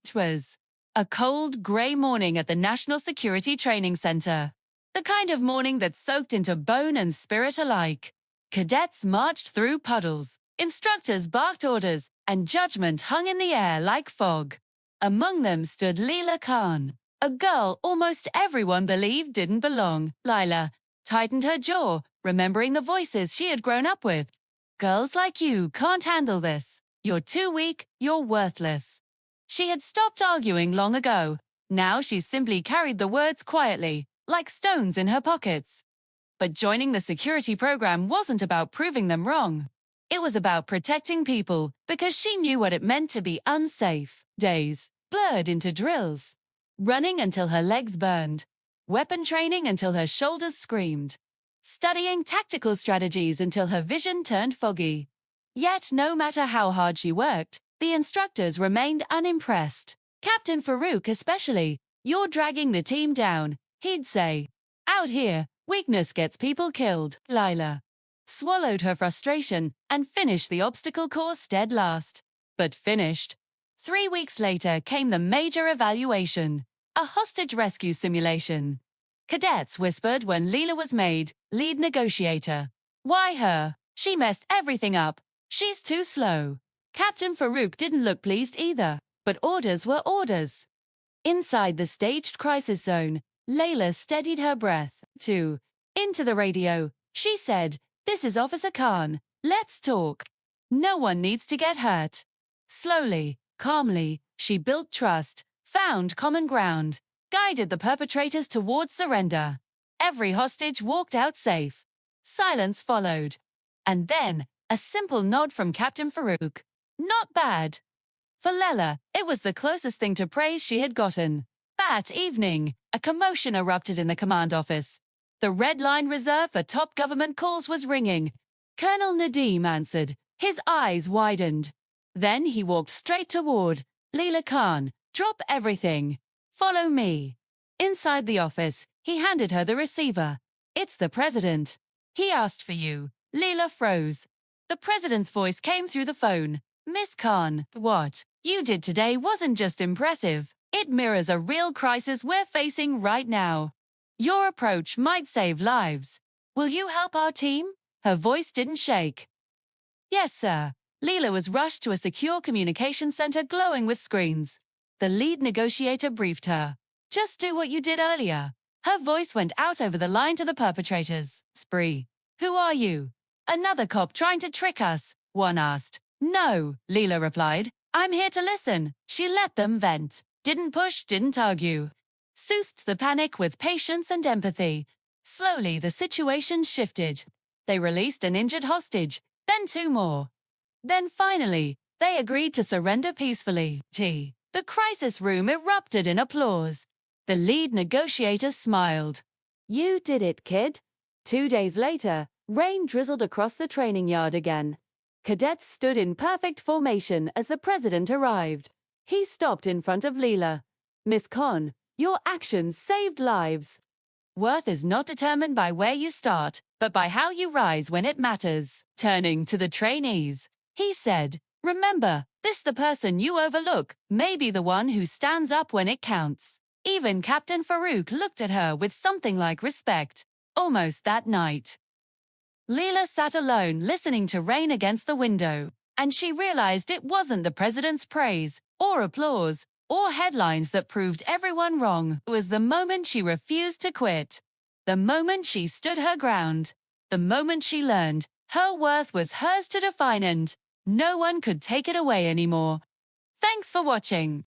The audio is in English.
It was a cold, grey morning at the National Security Training Center. The kind of morning that soaked into bone and spirit alike. Cadets marched through puddles, instructors barked orders, and judgment hung in the air like fog. Among them stood Leila Khan, a girl almost everyone believed didn't belong. Leila tightened her jaw, remembering the voices she had grown up with. Girls like you can't handle this. You're too weak, you're worthless. She had stopped arguing long ago. Now she simply carried the words quietly, like stones in her pockets. But joining the security program wasn't about proving them wrong. It was about protecting people, because she knew what it meant to be unsafe. Days blurred into drills. Running until her legs burned. Weapon training until her shoulders screamed. Studying tactical strategies until her vision turned foggy. Yet no matter how hard she worked, the instructors remained unimpressed. Captain Farouk especially. "You're dragging the team down," he'd say. "Out here, weakness gets people killed." Leila swallowed her frustration and finished the obstacle course dead last. But finished. 3 weeks later came the major evaluation, a hostage rescue simulation. Cadets whispered when Leila was made lead negotiator. Why her? She messed everything up. She's too slow. Captain Farouk didn't look pleased either, but orders were orders. Inside the staged crisis zone, Leila steadied her breath. Into the radio, she said, "This is Officer Khan. Let's talk. No one needs to get hurt." Slowly, calmly, she built trust, found common ground, guided the perpetrators towards surrender. Every hostage walked out safe. Silence followed. And then, a simple nod from Captain Farouk. Not bad. For Leila, it was the closest thing to praise she had gotten. That evening, a commotion erupted in the command office. The red line reserved for top government calls was ringing. Colonel Nadim answered. His eyes widened. Then he walked straight toward Leila Khan. "Drop everything. Follow me." Inside the office, he handed her the receiver. "It's the president. He asked for you." Leila froze. The president's voice came through the phone. "Miss Khan, what you did today wasn't just impressive. It mirrors a real crisis we're facing right now. Your approach might save lives. Will you help our team?" Her voice didn't shake. "Yes, sir." Leila was rushed to a secure communication center glowing with screens. The lead negotiator briefed her. "Just do what you did earlier." Her voice went out over the line to the perpetrators. "Spree. Who are you?" "Another cop trying to trick us," one asked. "No," Leila replied. "I'm here to listen." She let them vent. Didn't push, didn't argue. Soothed the panic with patience and empathy. Slowly, the situation shifted. They released an injured hostage, then 2 more. Then finally, they agreed to surrender peacefully. The crisis room erupted in applause. The lead negotiator smiled. "You did it, kid." 2 days later, rain drizzled across the training yard again. Cadets stood in perfect formation as the president arrived. He stopped in front of Leila. "Miss Khan, your actions saved lives." Worth is not determined by where you start, but by how you rise when it matters. Turning to the trainees, he said, "Remember, the person you overlook may be the one who stands up when it counts." Even Captain Farouk looked at her with something like respect. Almost that night, Leila sat alone listening to rain against the window, and she realized it wasn't the president's praise, or applause, or headlines that proved everyone wrong. It was the moment she refused to quit. The moment she stood her ground. The moment she learned her worth was hers to define and no one could take it away anymore. Thanks for watching.